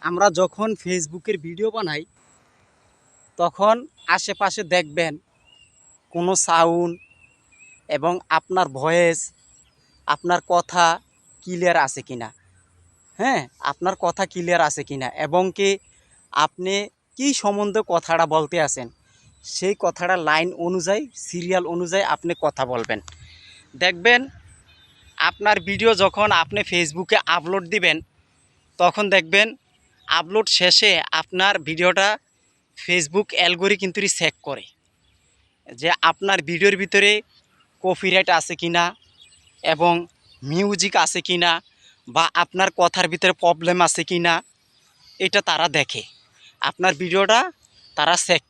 আমরা যখন ফেসবুকের ভিডিও বানাই তখন আশেপাশে দেখবেন কোনো সাউন্ড এবং আপনার ভয়েস, আপনার কথা ক্লিয়ার আছে কিনা। হ্যাঁ, আপনার কথা ক্লিয়ার আছে কিনা এবং কি আপনি কি সম্বন্ধে কথাটা বলতে আছেন সেই কথাটা লাইন অনুযায়ী, সিরিয়াল অনুযায়ী আপনি কথা বলবেন। দেখবেন আপনার ভিডিও যখন আপনি ফেসবুকে আপলোড দিবেন তখন দেখবেন আপলোড শেষে আপনার ভিডিওটা ফেসবুক অ্যালগরি কিন্তু চেক করে যে আপনার ভিডিওর ভিতরে কপিরাইট আছে কিনা এবং মিউজিক আছে কিনা বা আপনার কথার ভিতরে প্রবলেম আছে কিনা, এটা তারা দেখে। আপনার ভিডিওটা তারা চেক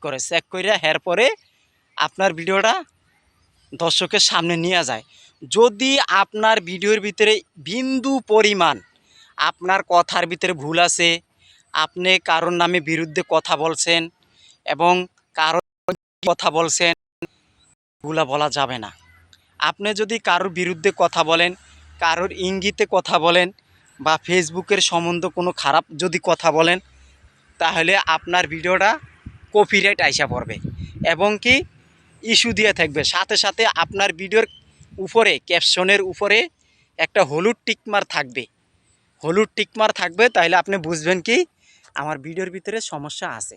করে এরপরে আপনার ভিডিওটা দর্শকের সামনে নিয়ে যায়। যদি আপনার ভিডিওর ভিতরে বিন্দু পরিমাণ আপনার কথার ভিতরে ভুল আছে, আপনি কারোর নামে বিরুদ্ধে কথা বলছেন এবং কারোর কথা বলছেন, এগুলা বলা যাবে না। আপনি যদি কারোর বিরুদ্ধে কথা বলেন, কারোর ইঙ্গিতে কথা বলেন বা ফেসবুকের সম্বন্ধে কোনো খারাপ যদি কথা বলেন, তাহলে আপনার ভিডিওটা কপিরাইট আইসা পড়বে এবং কি ইস্যু দিয়ে থাকবে। সাথে সাথে আপনার ভিডিওর উপরে ক্যাপশনের উপরে একটা হলুদ টিকমার থাকবে। হলুদ টিকমার থাকবে, তাহলে আপনি বুঝবেন কি আমার ভিডিওর ভিতরে সমস্যা আছে।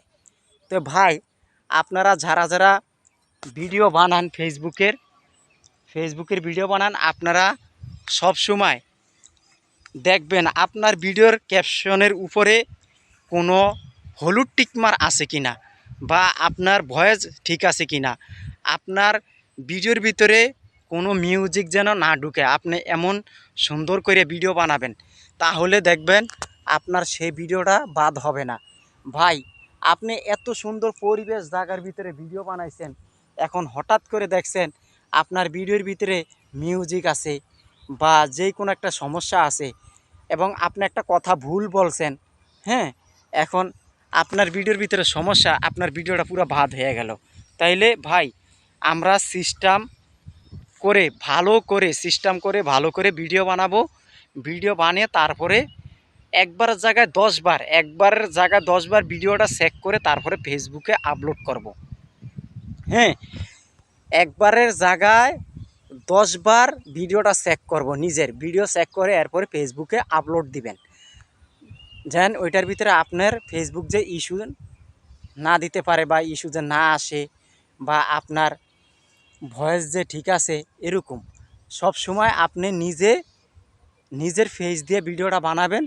তো ভাই, আপনারা যারা যারা ভিডিও বানান ফেসবুকের ভিডিও বানান, আপনারা সব সময় দেখবেন আপনার ভিডিওর ক্যাপশনের উপরে কোনো হলুদ টিকমার আছে কিনা বা আপনার ভয়েস ঠিক আছে কিনা, আপনার ভিডিওর ভিতরে কোনো মিউজিক যেন না ঢুকে। আপনি এমন সুন্দর করে ভিডিও বানাবেন, তাহলে দেখবেন আপনার সেই ভিডিওটা বাদ হবে না। ভাই, আপনি এত সুন্দর পরিবেশ জায়গার ভিতরে ভিডিও বানাইছেন, এখন হঠাৎ করে দেখছেন আপনার ভিডিওর ভিতরে মিউজিক আছে বা যে কোনো একটা সমস্যা আছে এবং আপনি একটা কথা ভুল বলছেন। হ্যাঁ, এখন আপনার ভিডিওর ভিতরে সমস্যা, আপনার ভিডিওটা পুরো বাদ হয়ে গেল। তাইলে ভাই, আমরা সিস্টেম করে ভালো করে ভিডিও বানাবো। ভিডিও বানিয়ে তারপরে একবারের জায়গায় 10 বার ভিডিওটা চেক করে তারপরে ফেসবুকে আপলোড করব। হ্যাঁ, একবারের জায়গায় 10 বার ভিডিওটা চেক করব, নিজের ভিডিও চেক করে এরপরে ফেসবুকে আপলোড দিবেন। যেন ওইটার ভিতরে আপনার ফেসবুক যে ইস্যু না দিতে পারে বা ইস্যু যে না আসে বা আপনার ভয়েস যে ঠিক আছে, এরকম সব সময় আপনি নিজের ফেস দিয়ে ভিডিওটা বানাবেন,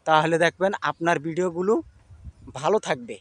তাহলে দেখবেন আপনার ভিডিওগুলো ভালো থাকবে।